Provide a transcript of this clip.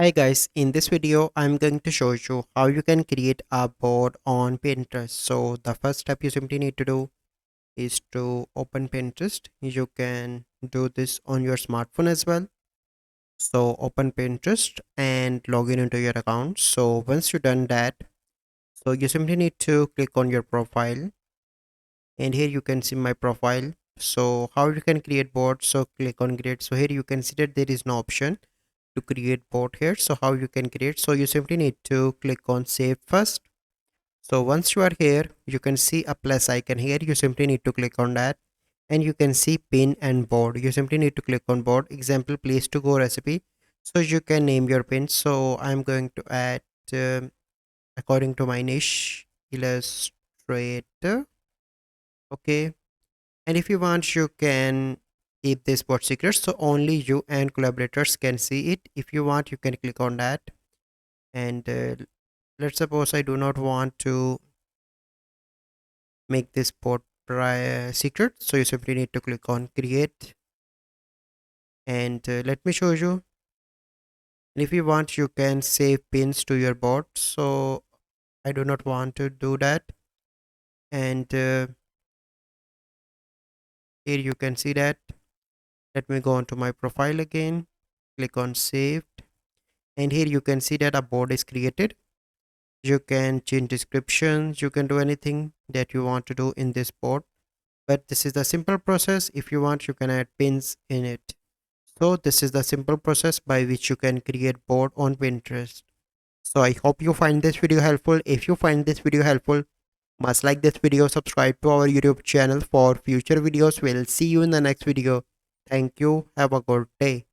Hi guys, in this video I'm going to show you how you can create a board on Pinterest. So the first step you simply need to do is to open Pinterest. You can do this on your smartphone as well. So open Pinterest and log in into your account. So once you've done that, so you simply need to click on your profile, and here you can see my profile. So how you can create board, so click on create. So here you can see that there is no option to create board here. So how you can create, so you simply need to click on save first. So once you are here, you can see a plus icon here. You simply need to click on that, and you can see pin and board. You simply need to click on board. Example, place to go recipe. So you can name your pin. So I'm going to add according to my niche, illustrator. Okay, and if you want, you can keep this board secret, so only you and collaborators can see it. If you want, you can click on that, and let's suppose I do not want to make this board secret, so you simply need to click on create, and let me show you. And if you want, you can save pins to your board, so I do not want to do that. And here you can see that. Let me go on to my profile again, click on saved, and here you can see that a board is created. You can change descriptions, you can do anything that you want to do in this board, but this is the simple process. If you want, you can add pins in it. So this is the simple process by which you can create board on Pinterest. So I hope you find this video helpful. If you find this video helpful, must like this video, subscribe to our YouTube channel for future videos. We'll see you in the next video. Thank you, have a good day.